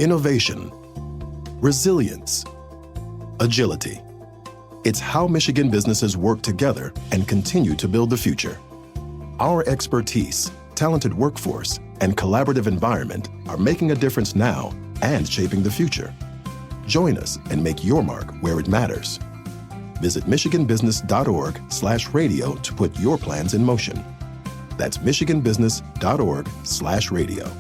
innovation, resilience, agility. It's how Michigan businesses work together and continue to build the future. Our expertise, talented workforce, and collaborative environment are making a difference now and shaping the future. Join us and make your mark where it matters. Visit michiganbusiness.org/radio to put your plans in motion. That's michiganbusiness.org/radio.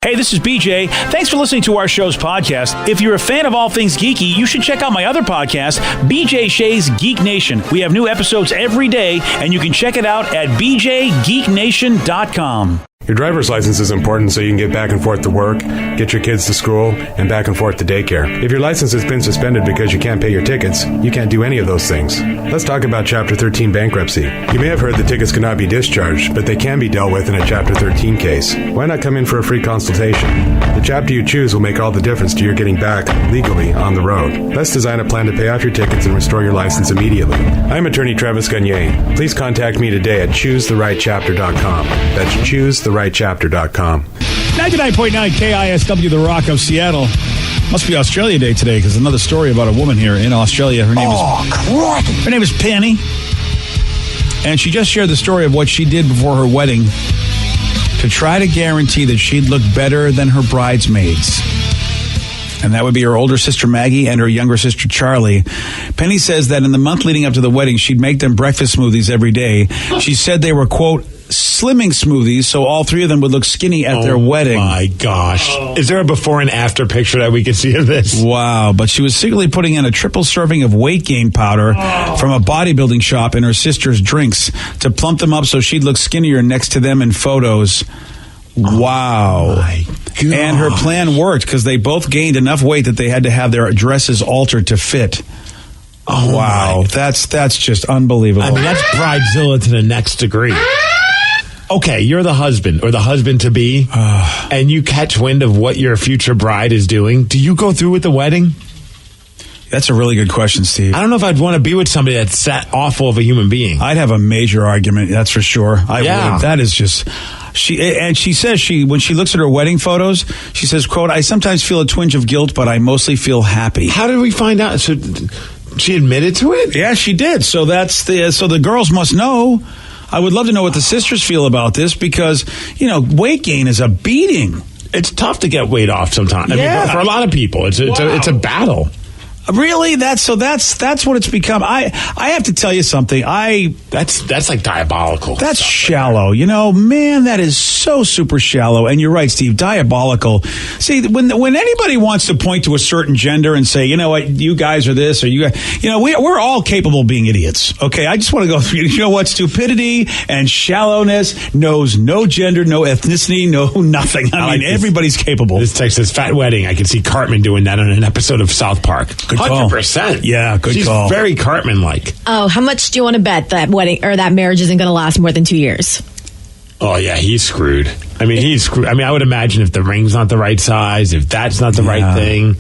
Hey, this is BJ. Thanks for listening to our show's podcast. If you're a fan of all things geeky, you should check out my other podcast, BJ Shea's Geek Nation. We have new episodes every day, and you can check it out at bjgeeknation.com. Your driver's license is important so you can get back and forth to work, get your kids to school, and back and forth to daycare. If your license has been suspended because you can't pay your tickets, you can't do any of those things. Let's talk about Chapter 13 bankruptcy. You may have heard the tickets cannot be discharged, but they can be dealt with in a Chapter 13 case. Why not come in for a free consultation? The chapter you choose will make all the difference to your getting back legally on the road. Let's design a plan to pay off your tickets and restore your license immediately. I'm attorney Travis Gagne. Please contact me today at choosetherightchapter.com. That's choosetherightchapter.com. 99.9 KISW, The Rock of Seattle. Must be Australia Day today, because another story about a woman here in Australia. Her name is Penny. And she just shared the story of what she did before her wedding to try to guarantee that she'd look better than her bridesmaids. And that would be her older sister Maggie and her younger sister Charlie. Penny says that in the month leading up to the wedding, she'd make them breakfast smoothies every day. She said they were, quote, slimming smoothies, so all three of them would look skinny at their wedding. Oh, my gosh. Is there a before and after picture that we can see of this? Wow. But she was secretly putting in a triple serving of weight gain powder from a bodybuilding shop in her sister's drinks to plump them up so she'd look skinnier next to them in photos. Wow. Oh my God. And her plan worked because they both gained enough weight that they had to have their dresses altered to fit. Oh, wow. That's just unbelievable. I mean, that's bridezilla to the next degree. Okay, you're the husband or the husband-to-be, and you catch wind of what your future bride is doing. Do you go through with the wedding? That's a really good question, Steve. I don't know if I'd want to be with somebody that's that awful of a human being. I'd have a major argument, that's for sure. I would. That is just... She says when she looks at her wedding photos, she says, quote, I sometimes feel a twinge of guilt, but I mostly feel happy. How did we find out? So she admitted to it? Yeah, she did. So the girls must know. I would love to know what the sisters feel about this because, weight gain is a beating. It's tough to get weight off sometimes. I mean, for a lot of people, it's a battle. Really? That's what it's become. I have to tell you something. That's like diabolical. That's shallow. Man, that is so super shallow. And you're right, Steve. Diabolical. See, when anybody wants to point to a certain gender and say, you know what, you guys are this or you guys, we're all capable of being idiots. Okay, I just want to go through. You know what? Stupidity and shallowness knows no gender, no ethnicity, no nothing. I mean, everybody's capable. This text says fat wedding. I can see Cartman doing that on an episode of South Park. 100%. Yeah, good call. She's very Cartman-like. Oh, how much do you want to bet that wedding or that marriage isn't going to last more than 2 years? Oh, yeah, he's screwed. I mean, he's screwed. I mean, I would imagine if the ring's not the right size, if that's not the right thing.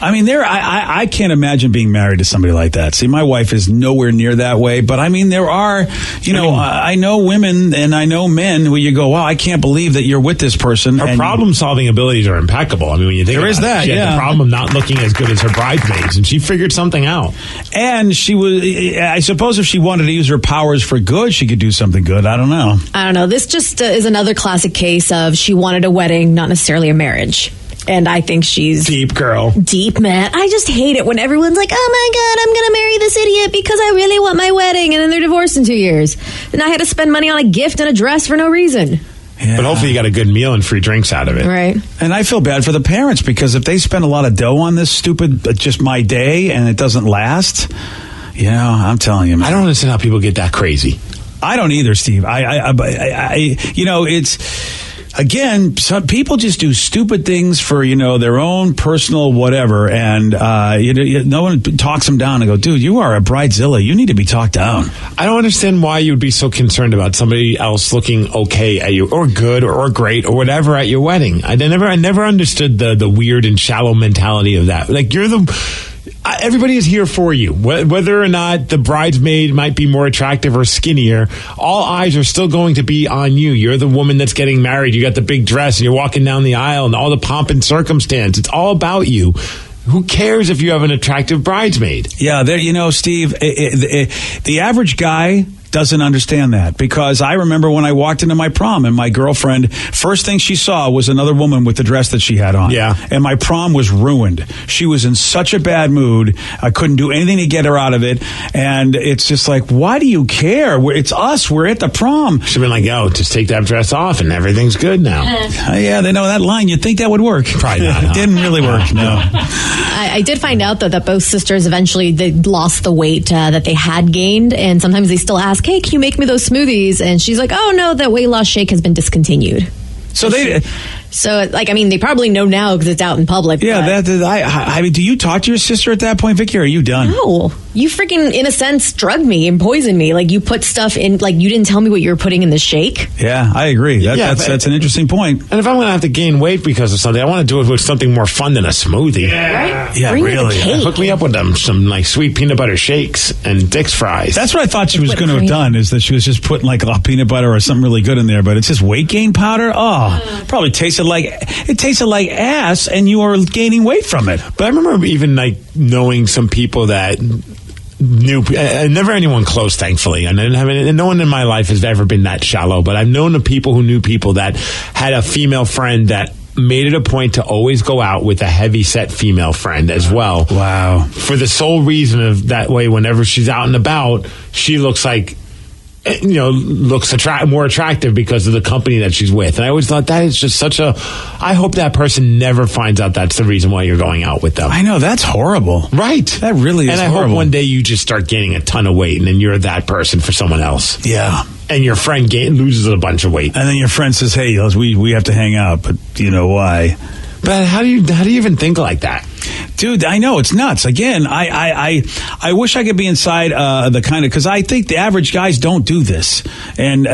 I mean, I can't imagine being married to somebody like that. See, my wife is nowhere near that way. But, I mean, there are, I know women and I know men where you go, wow, I can't believe that you're with this person. Her problem-solving abilities are impeccable. I mean, when you think there is that, she had the problem of not looking as good as her bridesmaids, and she figured something out. And I suppose if she wanted to use her powers for good, she could do something good. I don't know. This just is another classic case of she wanted a wedding, not necessarily a marriage. And I think she's... Deep, girl. Deep, man. I just hate it when everyone's like, oh my God, I'm going to marry this idiot because I really want my wedding. And then they're divorced in 2 years. And I had to spend money on a gift and a dress for no reason. Yeah. But hopefully you got a good meal and free drinks out of it. Right. And I feel bad for the parents because if they spend a lot of dough on this stupid, just my day, and it doesn't last, I'm telling you, man. I don't understand how people get that crazy. I don't either, Steve. It's... Again, some people just do stupid things for, their own personal whatever. And no one talks them down and go, dude, you are a bridezilla. You need to be talked down. I don't understand why you'd be so concerned about somebody else looking okay at you or good or great or whatever at your wedding. I never understood the weird and shallow mentality of that. Like, everybody is here for you. Whether or not the bridesmaid might be more attractive or skinnier, all eyes are still going to be on you. You're the woman that's getting married. You got the big dress and you're walking down the aisle and all the pomp and circumstance. It's all about you. Who cares if you have an attractive bridesmaid? Yeah, Steve, the average guy doesn't understand that, because I remember when I walked into my prom and my girlfriend, first thing she saw was another woman with the dress that she had on. Yeah. And my prom was ruined. She was in such a bad mood. I couldn't do anything to get her out of it. And it's just like, why do you care? It's us. We're at the prom. She'd been like, yo, just take that dress off and everything's good now. Yeah, they know that line. You'd think that would work. Probably not. It didn't really work, no. I did find out, though, that both sisters eventually they lost the weight that they had gained. And sometimes they still ask, hey, can you make me those smoothies? And she's like, oh, no, that weight loss shake has been discontinued. So they... So, they probably know now because it's out in public. Yeah, I mean, do you talk to your sister at that point, Vicky, or are you done? No. You freaking, in a sense, drugged me and poisoned me. Like, you put stuff in, like, you didn't tell me what you were putting in the shake. Yeah, I agree. That's an interesting point. And if I'm going to have to gain weight because of something, I want to do it with something more fun than a smoothie. Yeah, right? Yeah, Bring me the really. cake. Hook me up with some like sweet peanut butter shakes and Dick's fries. That's what I thought she was Whipped going to have cream. done, is that she was just putting like a peanut butter or something really good in there, but it's just weight gain powder. Oh, probably tasted like ass, and you are gaining weight from it. But I remember even like knowing some people that knew, never anyone close, thankfully, and I didn't have any, and no one in my life has ever been that shallow. But I've known the people who knew people that had a female friend that made it a point to always go out with a heavy-set female friend as well. Wow. For the sole reason of that way, whenever she's out and about, she looks like, more attractive because of the company that she's with. And I always thought that is just I hope that person never finds out that's the reason why you're going out with them. I know, that's horrible. Right. That really is and I horrible. hope one day you just start gaining a ton of weight and then you're that person for someone else. Yeah. And your friend loses a bunch of weight. And then your friend says, hey, we have to hang out, but you know why? But how do you even think like that? Dude, I know, it's nuts. Again, I wish I could be inside the kind of, because I think the average guys don't do this, and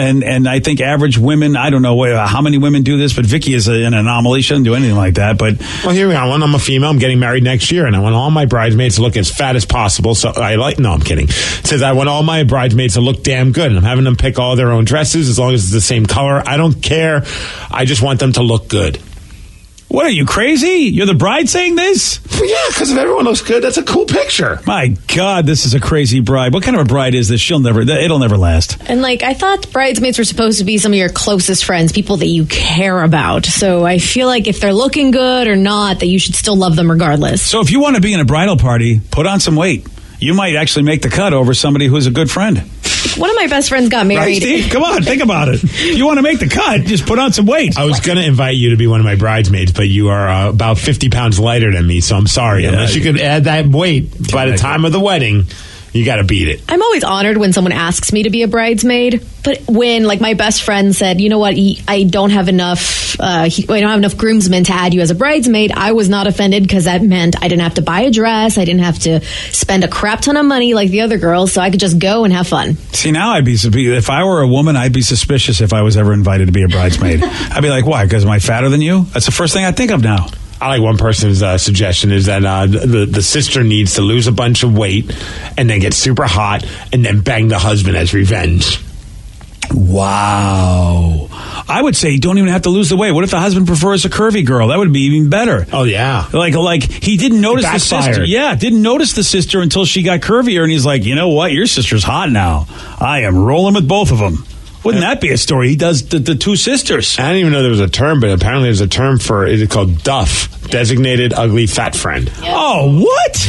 I think average women, I don't know how many women do this, but Vicky is an anomaly. She doesn't do anything like that. But well, here we are. I'm a female. I'm getting married next year, and I want all my bridesmaids to look as fat as possible. So no, I'm kidding. It says I want all my bridesmaids to look damn good, and I'm having them pick all their own dresses as long as it's the same color. I don't care. I just want them to look good. What are you, crazy? You're the bride saying this? Well, yeah, because if everyone looks good, that's a cool picture. My God, this is a crazy bride. What kind of a bride is this? It'll never last. And I thought bridesmaids were supposed to be some of your closest friends, people that you care about. So I feel like if they're looking good or not, that you should still love them regardless. So if you want to be in a bridal party, put on some weight. You might actually make the cut over somebody who's a good friend. One of my best friends got Right, married. Steve? Come on, think about it. If you want to make the cut, just put on some weight. I was going to invite you to be one of my bridesmaids, but you are about 50 pounds lighter than me, so I'm sorry. Yeah, Unless you could add that weight by the time of the wedding, you got to beat it. I'm always honored when someone asks me to be a bridesmaid, but when my best friend said, you know what, I don't have enough groomsmen to add you as a bridesmaid, I was not offended because that meant I didn't have to buy a dress, I didn't have to spend a crap ton of money like the other girls, so I could just go and have fun. See, now if I were a woman, I'd be suspicious if I was ever invited to be a bridesmaid. I'd be like, why? Because am I fatter than you? That's the first thing I think of now. I like one person's suggestion is that the sister needs to lose a bunch of weight and then get super hot and then bang the husband as revenge. Wow. I would say you don't even have to lose the weight. What if the husband prefers a curvy girl? That would be even better. Oh, yeah. Like he didn't notice the sister. Yeah, didn't notice the sister until she got curvier, and he's like, you know what? Your sister's hot now. I am rolling with both of them. Wouldn't that be a story? He does the two sisters. I didn't even know there was a term, but apparently there's a term for it. It's called DUF, Designated Ugly Fat Friend. Yeah. Oh, what?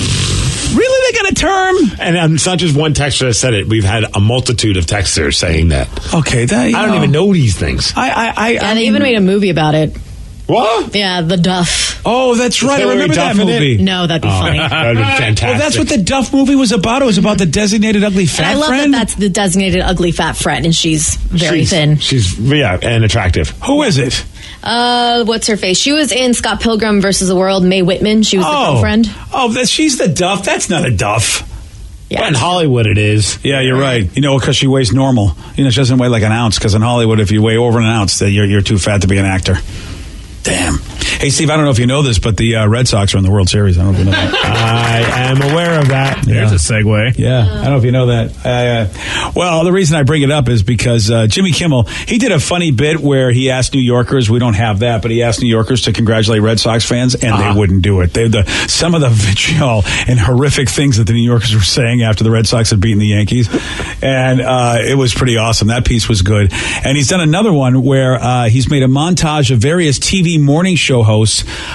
Really? They got a term? And it's not just one texter that said it. We've had a multitude of texters saying that. Okay, I don't even know these things. They even made a movie about it. What? Yeah, the Duff. Oh, that's right. I Hillary remember that Duff in it? movie. No, that'd be funny. That'd be fantastic. Well, that's what the Duff movie was about. It was about the designated ugly fat And I love friend. that that's the designated ugly fat friend, and she's very thin. She's, and attractive. Who is it? What's her face? She was in Scott Pilgrim versus the World. Mae Whitman. She was the girlfriend. Oh, she's the Duff. That's not a Duff. Yeah. In Hollywood, it is. Yeah, you're right. Because she weighs normal. She doesn't weigh like an ounce. Because in Hollywood, if you weigh over an ounce, you're too fat to be an actor. Damn. Hey, Steve, I don't know if you know this, but the Red Sox are in the World Series. I don't know if you know that. I am aware of that. There's a segue. Yeah, I don't know if you know that. Well, the reason I bring it up is because Jimmy Kimmel, he did a funny bit where he asked New Yorkers, we don't have that, but he asked New Yorkers to congratulate Red Sox fans, and they wouldn't do it. Some of the vitriol and horrific things that the New Yorkers were saying after the Red Sox had beaten the Yankees, and it was pretty awesome. That piece was good. And he's done another one where he's made a montage of various TV morning show hosts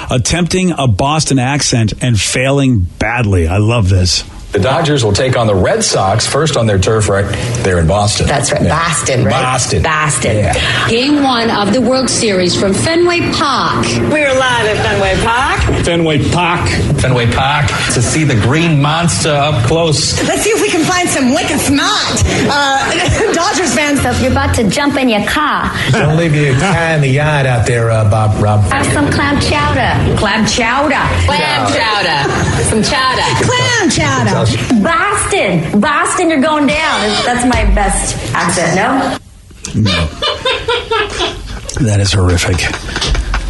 attempting a Boston accent and failing badly. I love this. The Dodgers will take on the Red Sox first on their turf right there in Boston. That's right. Yeah. Boston, right? Boston. Yeah. Game 1 of the World Series from Fenway Park. We're live at Fenway Park. Fenway Park to see the green monster up close. Let's see if we can find some wicked smart Dodgers fans. So if you're about to jump in your car, Don't leave your car in the yard out there, Rob. have some clam chowder. Clam chowder. Clam chowder. Some chowder. Clam chowder. Boston, you're going down. That's my best accent, no? That is horrific.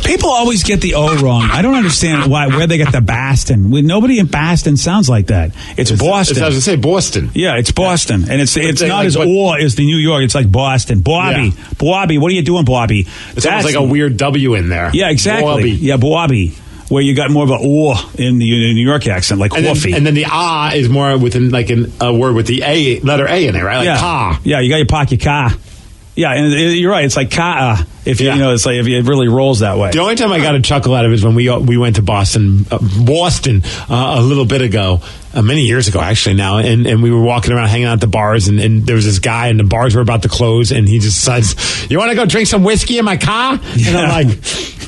People always get the O wrong. I don't understand where they get the Boston. Nobody in Boston sounds like that. It's Boston. I was going to say Boston. Yeah, it's Boston. And it's not like, as or as the New York. It's like Boston. Bobby. Yeah. Bobby, what are you doing, Bobby? It's almost like a weird W in there. Yeah, exactly. Bobby. Yeah, Bobby. Where you got more of a in the New York accent, like woofy. And then the is more within like a word with the A, letter A in it, right? Like yeah. car. Yeah, you got your pocket car. Yeah, and you're right. It's like ka. If you know, it's like if it really rolls that way. The only time I got a chuckle out of it is when we went to Boston a little bit ago, many years ago actually now, and we were walking around hanging out at the bars, and there was this guy, and the bars were about to close, and he just says, "You want to go drink some whiskey in my car?" Yeah. And I'm like,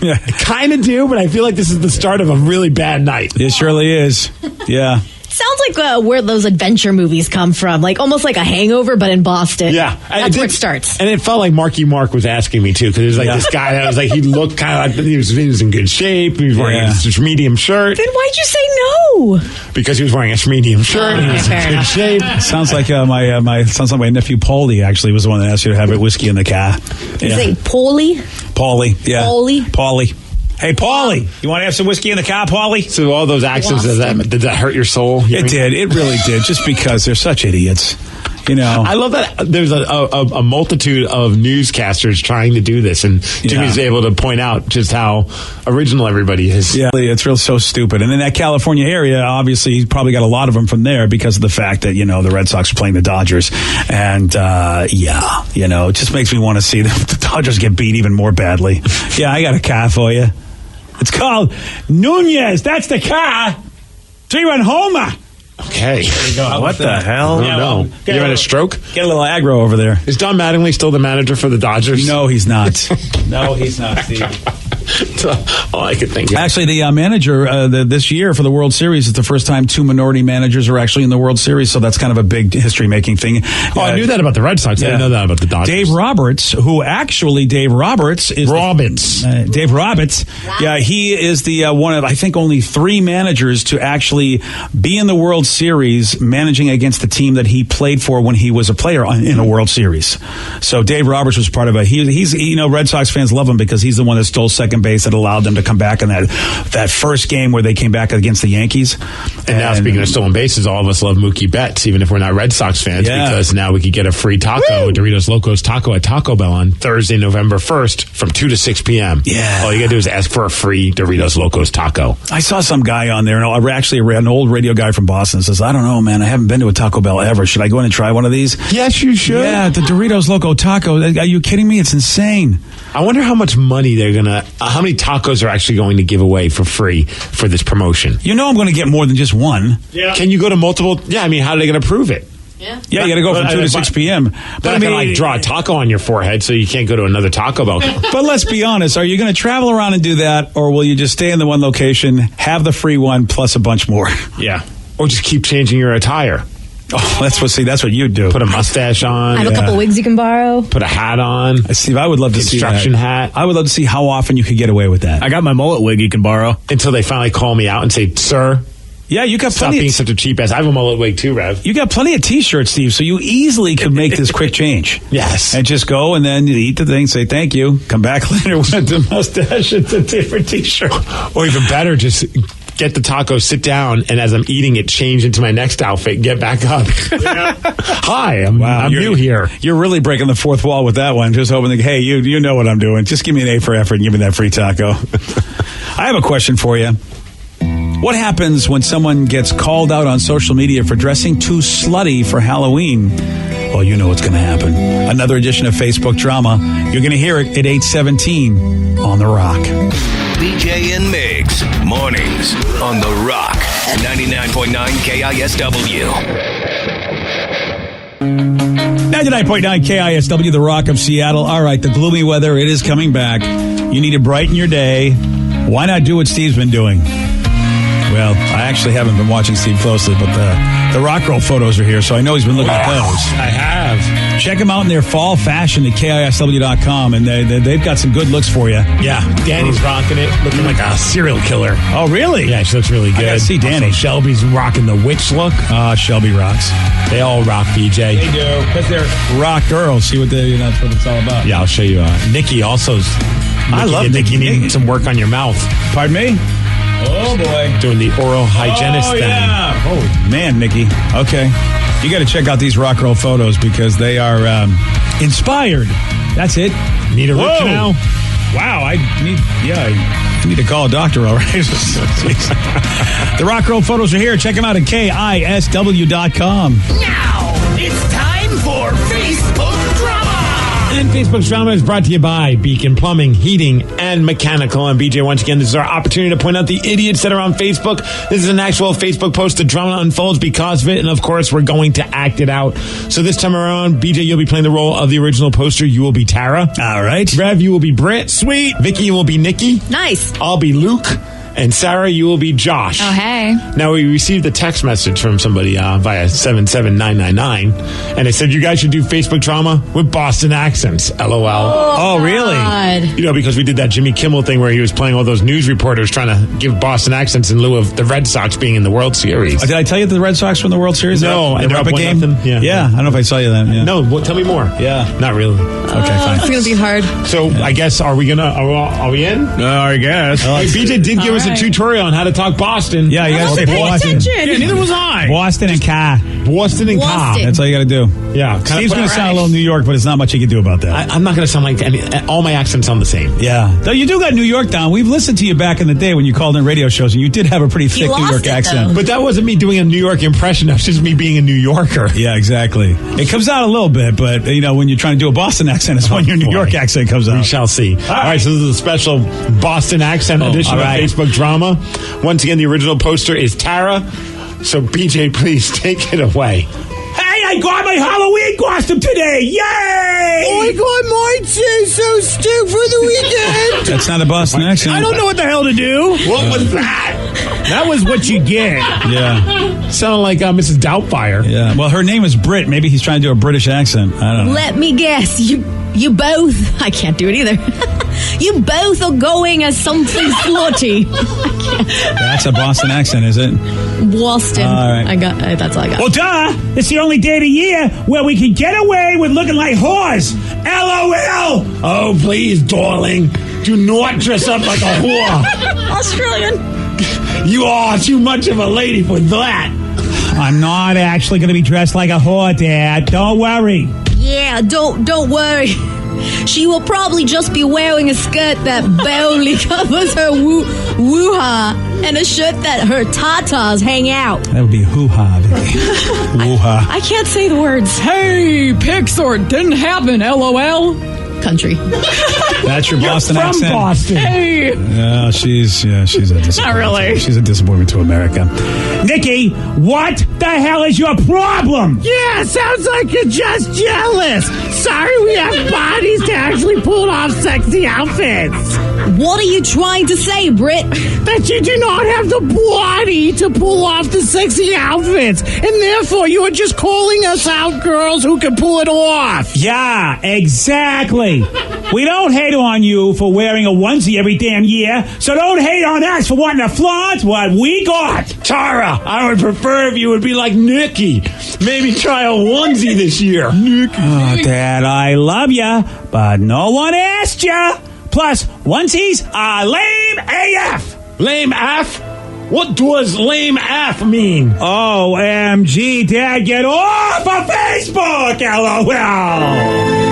I kind of do, but I feel like this is the start of a really bad night. It surely is. Yeah. Sounds like where those adventure movies come from, like almost like a Hangover, but in Boston. Yeah, that's where it starts. And it felt like Marky Mark was asking me too, because it was like this guy that was like, he looked kind of like he was in good shape. He was wearing a medium shirt. Then why'd you say no? Because he was wearing a medium shirt. He was in good shape. Sounds like my nephew Paulie actually was the one that asked you to have a whiskey in the car. You say Paulie? Paulie, yeah. Paulie. Hey, Paulie, you want to have some whiskey in the car, Paulie? So all those accents, did that hurt your soul? It did. It really did, just because they're such idiots. You know, I love that there's a multitude of newscasters trying to do this, and Jimmy's able to point out just how original everybody is. Yeah, it's real so stupid. And in that California area, obviously, he's probably got a lot of them from there because of the fact that, the Red Sox are playing the Dodgers. And, it just makes me want to see the Dodgers get beat even more badly. Yeah, I got a car for you. It's called Nunez. That's the car. 3-run homer. Okay. There you go. What the hell? Yeah, no. You had a stroke? Get a little aggro over there. Is Don Mattingly still the manager for the Dodgers? No, he's not. No, he's not, Steve. All I could think of. Actually, the manager this year for the World Series is the first time 2 minority managers are actually in the World Series, so that's kind of a big history-making thing. I knew that about the Red Sox. I didn't know that about the Dodgers. Dave Roberts, is... Dave Roberts. Yeah, he is the one of, I think, only 3 managers to actually be in the World Series managing against the team that he played for when he was a player in a World Series. So Dave Roberts was part of he's Red Sox fans love him because he's the one that stole second base that allowed them to come back in that first game where they came back against the Yankees. And now, speaking of stolen bases, all of us love Mookie Betts, even if we're not Red Sox fans, because now we could get a free taco, Doritos Locos Taco at Taco Bell on Thursday, November 1st from 2 to 6 p.m. Yeah. All you got to do is ask for a free Doritos Locos Taco. I saw some guy on there, and actually an old radio guy from Boston says, I don't know, man, I haven't been to a Taco Bell ever. Should I go in and try one of these? Yes, you should. Yeah, the Doritos Loco Taco. Are you kidding me? It's insane. I wonder how much money how many tacos are actually going to give away for free for this promotion. I'm going to get more than just one. Yeah. Can you go to multiple? Yeah, I mean, how are they going to prove it? Yeah, you got to go from 2 to 6 p.m. But I mean, draw a taco on your forehead so you can't go to another Taco Bell. But let's be honest, are you going to travel around and do that, or will you just stay in the one location, have the free one, plus a bunch more? Yeah. Or just keep changing your attire. Oh, that's what you'd do. Put a mustache on. I have a couple wigs you can borrow. Put a hat on. Steve, I would love to see that. Construction hat. I would love to see how often you could get away with that. I got my mullet wig you can borrow. Until they finally call me out and say, sir, Yeah, you got Stop plenty. being such a cheap ass. I have them all at weight too, Rev. You got plenty of T-shirts, Steve, so you easily could make this quick change. Yes. And just go and then eat the thing, say thank you, come back later with the mustache and a different T-shirt. Or even better, just get the taco, sit down, and as I'm eating it, change into my next outfit, get back up. Hi, I'm new here. You're really breaking the fourth wall with that one. Just hoping, hey, you know what I'm doing. Just give me an A for effort and give me that free taco. I have a question for you. What happens when someone gets called out on social media for dressing too slutty for Halloween? Well, you know what's going to happen. Another edition of Facebook Drama. You're going to hear it at 8:17 on The Rock. BJ and Migs, mornings on The Rock, 99.9 KISW. 99.9 KISW, The Rock of Seattle. All right, the gloomy weather, it is coming back. You need to brighten your day. Why not do what Steve's been doing? Well, I actually haven't been watching Steve closely, but the rock roll photos are here, so I know he's been looking at those. I have. Check them out in their fall fashion at KISW.com, and they've got some good looks for you. Yeah, Danny's rocking it, looking like a serial killer. Oh, really? Yeah, she looks really good. I gotta see Danny. Also, Shelby's rocking the witch look. Shelby rocks. They all rock, BJ. They do, because they're rock girls. See what that's what it's all about. Yeah, I'll show you. Nikki also's. I love Nikki. You need some work on your mouth. Pardon me? Oh, boy. Doing the oral hygienist thing. Yeah. Oh, man, Nikki. Okay. You got to check out these rock roll photos because they are inspired. That's it. Need a root canal? Wow. I need to call a doctor, all right? The rock roll photos are here. Check them out at KISW.com. Now, it's time for Facebook Drama. And Facebook Drama is brought to you by Beacon Plumbing, Heating, and Mechanical. And BJ, once again, this is our opportunity to point out the idiots that are on Facebook. This is an actual Facebook post. The drama unfolds because of it. And, of course, we're going to act it out. So this time around, BJ, you'll be playing the role of the original poster. You will be Tara. All right. Rev, you will be Britt. Sweet. Vicky, you will be Nikki. Nice. I'll be Luke. And Sarah, you will be Josh. Oh, hey. Now, we received a text message from somebody via 77999, and they said you guys should do Facebook Drama with Boston accents. LOL. Oh, really? God. You know, because we did that Jimmy Kimmel thing where he was playing all those news reporters trying to give Boston accents in lieu of the Red Sox being in the World Series. Did I tell you that the Red Sox were in the World Series? No, they're up a game. Yeah. I don't know if I saw you that. Yeah. No, tell me more. Yeah. Not really. Okay, fine. It's going to be hard. So, I guess, are we in? I guess. Hey, BJ did give us a tutorial on how to talk Boston. Yeah, you got to say Boston. attention. Yeah, neither was I. Boston and Car. Boston and Cobb. Boston. That's all you got to do. Yeah. Steve's going to sound a little New York, but it's not much you can do about that. I'm not going to sound like all my accents sound the same. Yeah. Though you do got New York down. We've listened to you back in the day when you called in radio shows, and you did have a pretty thick New lost York it, accent. though. But that wasn't me doing a New York impression. That was just me being a New Yorker. Yeah, exactly. It comes out a little bit, but, when you're trying to do a Boston accent, it's when your New York accent comes out. We shall see. All right, so this is a special Boston accent edition of Facebook Drama. Once again, the original poster is Tara. So, BJ, please take it away. Hey, I got my Halloween costume today! Yay! I got mine too, so stick for the weekend. That's not a Boston accent. I don't know what the hell to do. What was that? That was what you get. Yeah. Sounded like Mrs. Doubtfire. Yeah. Well, her name is Britt. Maybe he's trying to do a British accent. I don't know. Let me guess. You both. I can't do it either. You both are going as something slutty. That's a Boston accent, is it? Boston. All right. That's all I got. Well, duh! It's the only day of the year where we can get away with looking like whores. LOL! Oh, please, darling. Do not dress up like a whore. Australian. You are too much of a lady for that. I'm not actually going to be dressed like a whore, Dad. Don't worry. Yeah, don't worry. She will probably just be wearing a skirt that barely covers her woo-ha and a shirt that her tatas hang out. That would be hoo-ha, Vicky. Woo-ha. I can't say the words. Hey, Pixar didn't happen, LOL. Country. That's your Boston From accent? Boston. Hey. Yeah, she's a disappointment. Not really. She's a disappointment to America. Nikki, what the hell is your problem? Yeah, sounds like you're just jealous. Sorry we have bodies to actually pull off sexy outfits. What are you trying to say, Britt? That you do not have the body to pull off the sexy outfits, and therefore you are just calling us out girls who can pull it off. Yeah, exactly. We don't hate on you for wearing a onesie every damn year, so don't hate on us for wanting to flaunt what we got. Tara, I would prefer if you would be like Nikki. Maybe try a onesie this year. Nikki. Oh, Dad, I love ya, but no one asked ya. Plus, onesies are lame AF. Lame F? What does lame F mean? OMG, Dad, get off of Facebook, LOL.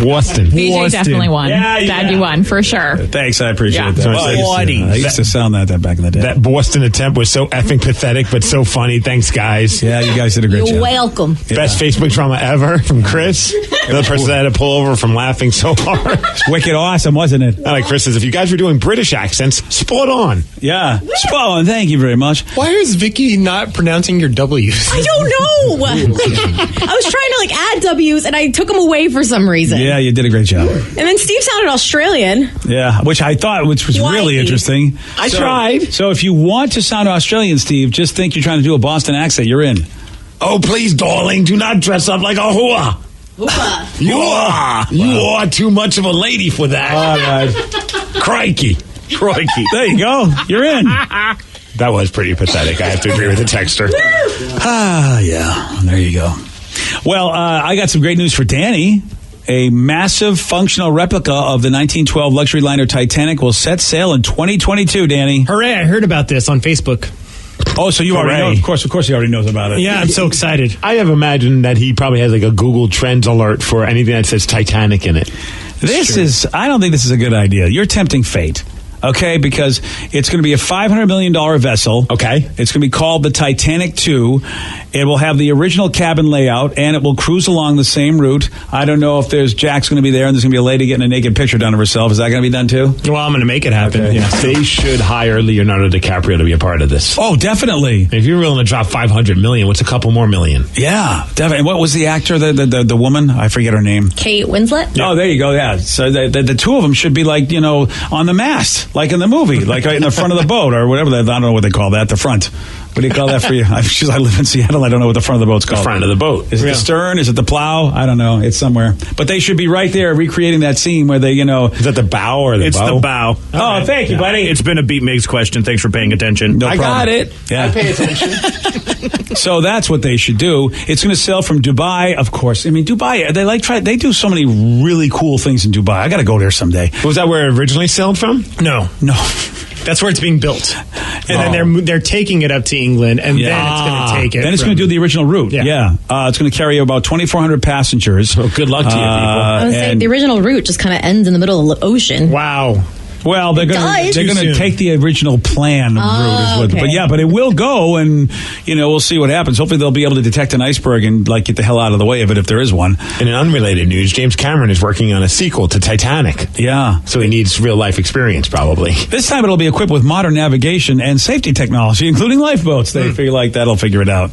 Boston. BJ definitely won. Dad, you won for sure. Thanks, I appreciate that. Well, I used to sound that back in the day. That Boston attempt was so effing pathetic, but so funny. Thanks, guys. Yeah, you guys did a great job. You're welcome. Best Facebook drama ever from Chris. Another person that had to pull over from laughing so hard. Wicked awesome, wasn't it? I like Chris says, if you guys were doing British accents, spot on. Yeah, spot on. Thank you very much. Why is Vicky not pronouncing your W's? I don't know. I was trying to add W's and I took them away for some reason. Yeah, you did a great job. And then Steve sounded Australian. Yeah, which was really interesting. I tried. So if you want to sound Australian, Steve, just think you're trying to do a Boston accent. You're in. Oh, please, darling, do not dress up like a whore. You are too much of a lady for that. All right. Crikey. There you go. You're in. That was pretty pathetic. I have to agree with the texter. Yeah. There you go. Well, I got some great news for Danny. A massive functional replica of the 1912 luxury liner Titanic will set sail in 2022, Danny. Hooray, I heard about this on Facebook. Oh, so you already know. Of course he already knows about it. Yeah, I'm so excited. I have imagined that he probably has a Google Trends alert for anything that says Titanic in it. I don't think this is a good idea. You're tempting fate. Okay, because it's going to be a $500 million vessel. Okay. It's going to be called the Titanic II. It will have the original cabin layout, and it will cruise along the same route. I don't know if Jack's going to be there, and there's going to be a lady getting a naked picture done of herself. Is that going to be done, too? Well, I'm going to make it happen. Okay. Yeah. They should hire Leonardo DiCaprio to be a part of this. Oh, definitely. If you're willing to drop $500 million, what's a couple more million? Yeah, definitely. And what was the actor, the woman? I forget her name. Kate Winslet? Oh, there you go, yeah. So the two of them should be on the mast, like in the movie, like right in the front of the boat or whatever. I don't know what they call that, the front. What do you call that for you? I live in Seattle. I don't know what the front of the boat's called. The front of the boat. Is it the stern? Is it the plow? I don't know. It's somewhere. But they should be right there recreating that scene where they, Is that the bow or the bow? It's the bow. Oh, thank you, buddy. It's been a Beat Migs question. Thanks for paying attention. No I problem. got it. Yeah. I pay attention. So that's what they should do. It's going to sail from Dubai, of course. I mean, Dubai, they do so many really cool things in Dubai. I got to go there someday. Was that where it originally sailed from? No. That's where it's being built, and then they're taking it up to England, and then it's going to take it. Then it's going to do the original route. Yeah. It's going to carry about 2,400 passengers. So good luck to you, people. I was saying the original route just kind of ends in the middle of the ocean. Wow. Well, they're going to take the original plan route, okay. but it will go, and we'll see what happens. Hopefully, they'll be able to detect an iceberg and get the hell out of the way of it if there is one. In an unrelated news, James Cameron is working on a sequel to Titanic. Yeah, so he needs real life experience, probably. This time, it'll be equipped with modern navigation and safety technology, including lifeboats. They figure that'll figure it out.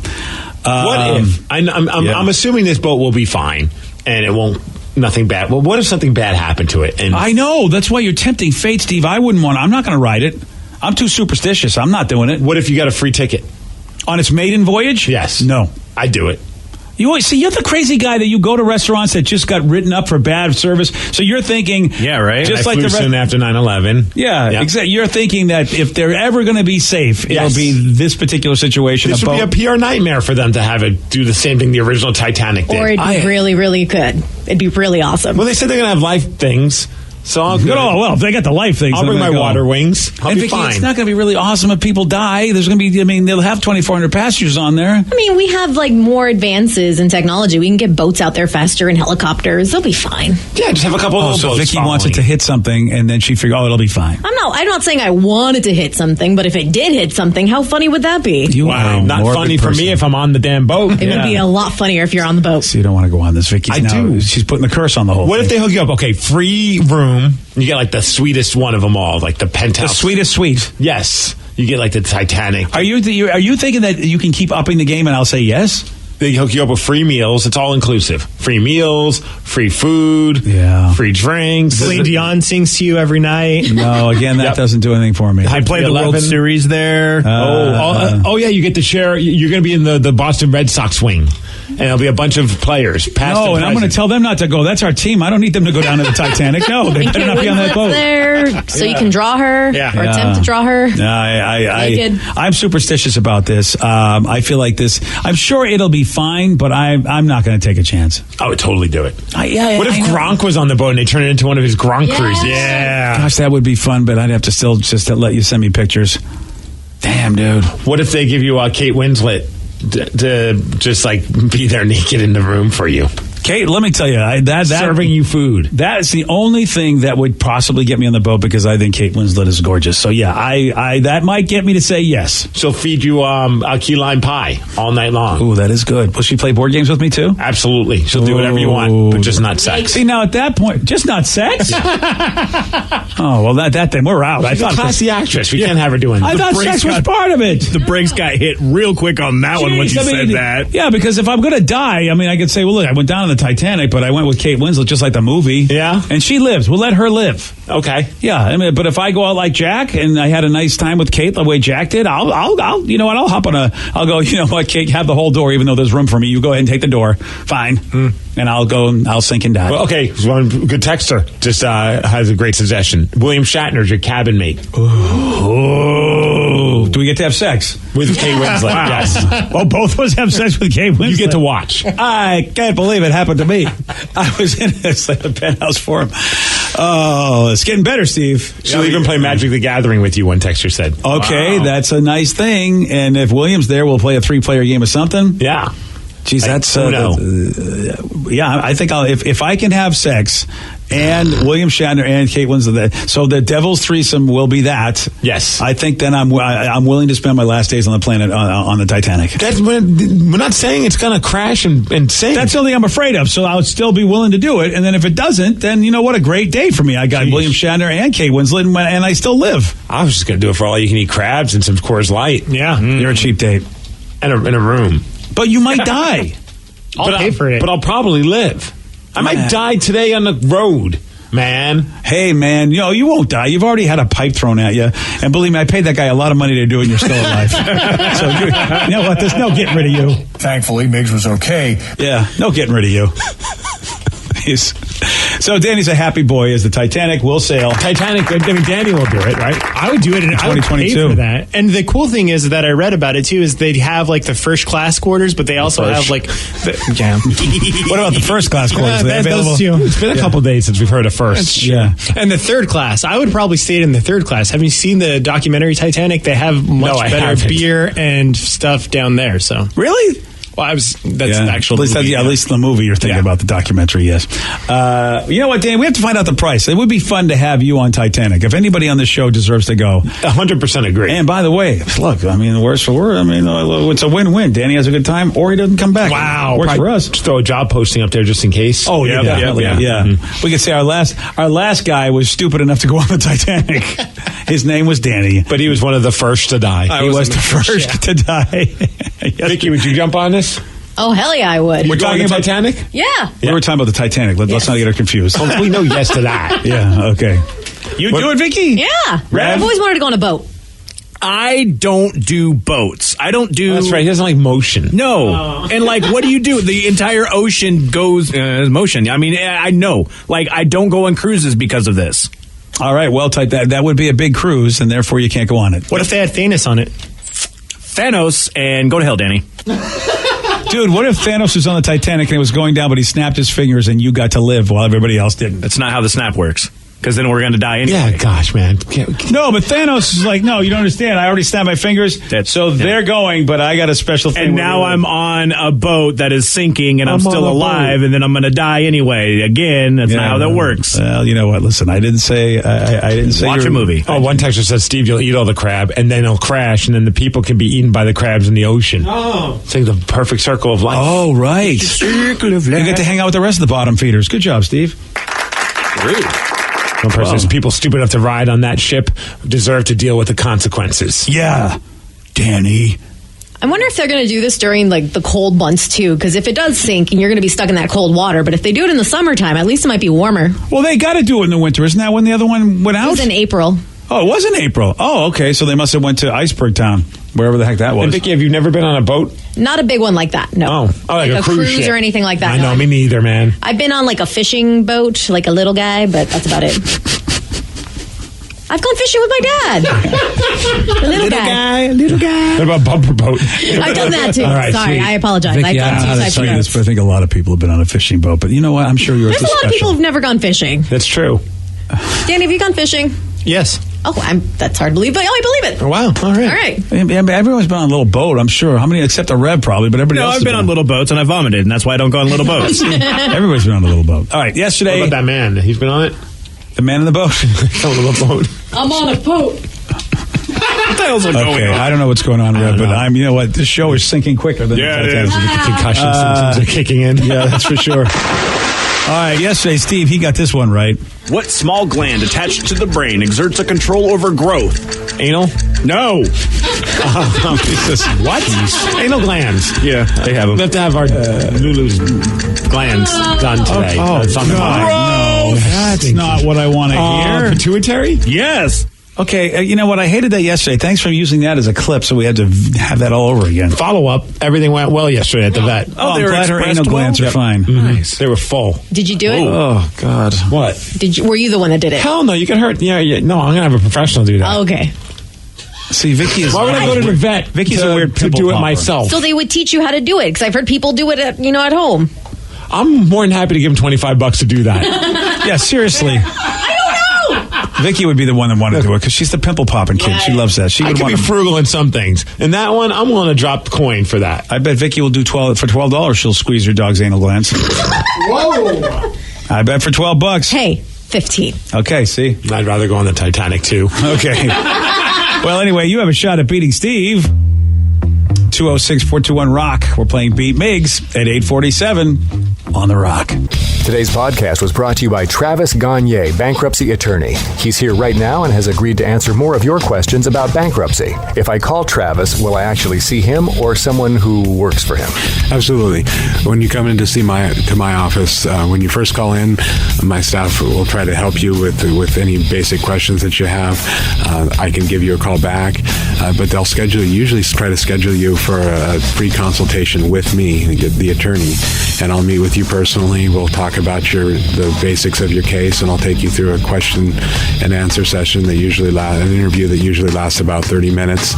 What if I'm assuming this boat will be fine and it won't. Nothing bad. Well, what if something bad happened to it? And I know. That's why you're tempting fate, Steve. I wouldn't want. I'm not going to ride it. I'm too superstitious. I'm not doing it. What if you got a free ticket on its maiden voyage? Yes. No. I'd do it. You're the crazy guy that you go to restaurants that just got written up for bad service. So you're thinking, yeah, right. Just I like flew soon after 9/11. Yeah, exactly. You're thinking that if they're ever going to be safe, it'll be this particular situation. This would be a PR nightmare for them to have it do the same thing the original Titanic did. Or it'd be really, really good. It'd be really awesome. Well, they said they're going to have life things. So I'll if they got the life things, I'll bring my water wings. I'll be fine. It's not going to be really awesome if people die. There's going to be, they'll have 2,400 passengers on there. We have more advances in technology. We can get boats out there faster and helicopters. They'll be fine. Yeah, just have a couple of so boats. Vicky wants it to hit something, and then she figures, it'll be fine. I'm not saying I wanted to hit something, but if it did hit something, how funny would that be? Not funny for me if I'm on the damn boat. It would be a lot funnier if you're on the boat. So you don't want to go on this, Vicky. She's putting the curse on the whole thing. What if they hook you up? Okay, free room. You get the sweetest one of them all, like the penthouse. The sweetest suite. Yes. You get the Titanic. Are you thinking that you can keep upping the game and I'll say yes? They hook you up with free meals. It's all inclusive. Free meals, free food, free drinks. Celine Dion sings to you every night. No, again, that doesn't do anything for me. I play the World Series there. Yeah, you get to share. You're going to be in the Boston Red Sox wing. And there'll be a bunch of players. No, and I'm going to tell them not to go. That's our team. I don't need them to go down to the Titanic. No, they better not be on that boat. There, so you can draw her or attempt to draw her. I'm superstitious about this. I feel like this. I'm sure it'll be fine, but I'm not going to take a chance. I would totally do it. What if Gronk was on the boat and they turned it into one of his Gronk cruises? Yeah. Gosh, that would be fun, but I'd have to still just let you send me pictures. Damn, dude. What if they give you Kate Winslet to just like be there naked in the room for you? Kate, let me tell you, that serving you food. That is the only thing that would possibly get me on the boat because I think Kate Winslet is gorgeous. So yeah, I that might get me to say yes. She'll feed you a key lime pie all night long. Ooh, that is good. Will she play board games with me too? Absolutely. She'll do whatever you want, but just not sex. See, now at that point, just not sex? Oh, well, that then we're out. She's a classy actress. We can't have her doing that. I thought sex was part of it. The brakes got hit real quick on that one when you said that. Yeah, because if I'm going to die, I mean, I could say, well, look, I went down on the Titanic, but I went with Kate Winslet, just like the movie. Yeah. And she lives. We'll let her live. Okay. Yeah. I mean, but if I go out like Jack and I had a nice time with Kate the way Jack did, I'll you know what? I'll hop on I'll go, you know what, Kate, have the whole door, even though there's room for me. You go ahead and take the door. Fine. And I'll go and I'll sink and die. Well, okay. One good texter just has a great suggestion. William Shatner's your cabin mate. Ooh. Do we get to have sex? With Kate Winslet, yes. Well, both of us have sex with Kate Winslet. You get to watch. I can't believe it happened to me. I was in a penthouse for him. Oh, it's getting better, Steve. She'll even play Magic the Gathering with you, one texter said. Okay, that's a nice thing. And if William's there, we'll play a 3-player game of something. Yeah. Geez, that's yeah. I think if I can have sex and William Shatner and Kate Winslet, so the Devil's threesome will be that. Yes, I think then I'm willing to spend my last days on the planet on the Titanic. We're not saying it's going to crash and sink. That's the only thing I'm afraid of. So I would still be willing to do it. And then if it doesn't, then you know what, a great day for me. I got William Shatner and Kate Winslet, and I still live. I was just going to do it for all you can eat crabs and some Coors Light. Yeah, you're a cheap date. In a room. But you might die. I'll pay for it. But I'll probably live. I might die today on the road, man. Hey, man, you know, you won't die. You've already had a pipe thrown at you. And believe me, I paid that guy a lot of money to do it, and you're still alive. So, you know what? There's no getting rid of you. Thankfully, Miggs was okay. Yeah, no getting rid of you. So Danny's a happy boy as the Titanic will sail. Titanic, I mean, Danny will do it, right? I would do it in 2022. I would pay for that. And the cool thing is that I read about it too is they'd have like the first class quarters, but they also have like what about the first class quarters? It's been a couple days since we've heard of first. Yeah. And the third class, I would probably stay in the third class. Have you seen the documentary Titanic? They have much better beer and stuff down there. So really. Well, actual. At least the movie you're thinking about, the documentary, yes. You know what, Dan? We have to find out the price. It would be fun to have you on Titanic. If anybody on this show deserves to go. 100% agree. And by the way, look, I mean, worse for worse, I mean, it's a win-win. Danny has a good time, or he doesn't come back. Wow. Works for us. Just throw a job posting up there just in case. Oh, yeah. Mm-hmm. We could say our last guy was stupid enough to go on the Titanic. His name was Danny. But he was one of the first to die. He was the first to die. Vicky, would you jump on this? Oh, hell yeah, I would. We're talking about Titanic? Yeah. We were talking about the Titanic. Let's not get her confused. Oh, we know yes to that. Yeah, okay. You do it, Vicky? Yeah. I've always wanted to go on a boat. I don't do boats. I don't do... That's right. He doesn't like motion. No. And like, what do you do? The entire ocean goes motion. I mean, I know. Like, I don't go on cruises because of this. All right. Well, that would be a big cruise, and therefore you can't go on it. What if they had Thanos on it? Thanos, and go to hell, Danny. Dude, what if Thanos was on the Titanic and it was going down, but he snapped his fingers and you got to live while everybody else didn't? That's not how the snap works. Because then we're going to die anyway. Yeah, gosh, man. No, but Thanos is like, no, you don't understand. I already snapped my fingers. They're going, but I got a special thing. And now I'm on a boat that is sinking, and I'm still alive, and then I'm going to die anyway. Again, that's not how that works. Well, you know what? Listen, I didn't say. I didn't say. Watch a movie. Oh, one texter says, Steve, you'll eat all the crab, and then it'll crash, and then the people can be eaten by the crabs in the ocean. Oh, it's like the perfect circle of life. Oh, right. Circle of life. You get to hang out with the rest of the bottom feeders. Good job, Steve. Rude. One person says people stupid enough to ride on that ship deserve to deal with the consequences. Yeah, Danny. I wonder if they're going to do this during like the cold months too, because if it does sink and you're going to be stuck in that cold water, but if they do it in the summertime, at least it might be warmer. Well, they got to do it in the winter. Isn't that when the other one went out? It was in April. Oh, it was in April. Oh, okay. So they must have went to Iceberg Town, wherever the heck that was. And Vicky, have you never been on a boat? Not a big one like that, no. Oh, like a cruise ship. or anything like that. I know, me neither, man. I've been on like a fishing boat, like a little guy, but that's about it. I've gone fishing with my dad. A little guy. What about bumper boat? I've done that too. All right, Sorry, sweet. I apologize. Vicky, I've done I don't know two how to types tell of you boats. this, but I think a lot of people have been on a fishing boat. But you know what? I'm sure yours There's is a lot of people who've never gone fishing. That's true. Danny, have you gone fishing? Yes. Oh, that's hard to believe, but I believe it. Oh, wow. All right. All right. Yeah, but everyone's been on a little boat, I'm sure. How many, except the Rev probably, but everybody No, else I've has been on little boats and I vomited, and that's why I don't go on little boats. Everybody's been on a little boat. All right, yesterday. What about that man? He's been on it? The man in the boat? On a little boat. I'm on a boat. What the hell's going on? I don't know what's going on, Rev, but you know what? This show is sinking quicker than the Titanic. The concussion symptoms are kicking in. Yeah, that's for sure. All right, yesterday, Steve, he got this one right. What small gland attached to the brain exerts a control over growth? Anal? No. Jesus. What? Anal glands. Yeah, they have them. We have to have our Lulu's glands done today. It's on the mind. No, that's not what I want to hear. Pituitary? Yes. Okay, you know what? I hated that yesterday. Thanks for using that as a clip, so we had to have that all over again. Follow up. Everything went well yesterday at the vet. Oh, I'm glad her anal glands are fine. Nice. They were full. Did you do it? Oh, God. What? Were you the one that did it? Hell no, you get hurt. Yeah. No, I'm going to have a professional do that. Oh, okay. See, Vicky is... Why would I go to the vet Vicky's a weird to pimple do it popper. myself? So they would teach you how to do it, because I've heard people do it at home. I'm more than happy to give him $25 to do that. Yeah, seriously. Vicky would be the one that wanted to do it because she's the pimple popping kid. She loves that. She I would can be want frugal in some things. In that one, I'm willing to drop the coin for that. I bet Vicky will do for $12. She'll squeeze your dog's anal glands. Whoa. I bet for $12. Hey, 15. Okay, see? I'd rather go on the Titanic, too. Okay. Well, anyway, you have a shot at beating Steve. 206-421-ROCK. We're playing Beat Miggs at 847 on The Rock. Today's podcast was brought to you by Travis Gagne, bankruptcy attorney. He's here right now and has agreed to answer more of your questions about bankruptcy. If I call Travis, will I actually see him or someone who works for him? Absolutely. When you come in to see my office, when you first call in, my staff will try to help you with any basic questions that you have. I can give you a call back, but they'll usually try to schedule you for a free consultation with me, the attorney, and I'll meet with you personally. We'll talk about the basics of your case, and I'll take you through a question and answer session that an interview that usually lasts about 30 minutes.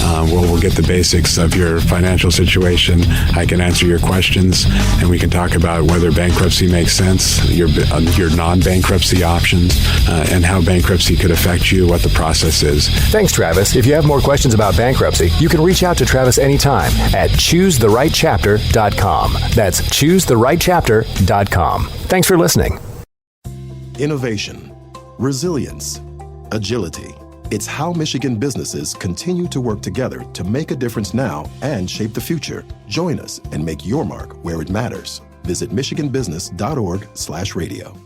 We'll get the basics of your financial situation. I can answer your questions, and we can talk about whether bankruptcy makes sense, your non-bankruptcy options, and how bankruptcy could affect you, what the process is. Thanks, Travis. If you have more questions about bankruptcy, you can reach out to Travis anytime at choosetherightchapter.com. That's choosetherightchapter.com. Thanks for listening. Innovation, resilience, agility. It's how Michigan businesses continue to work together to make a difference now and shape the future. Join us and make your mark where it matters. Visit michiganbusiness.org/radio.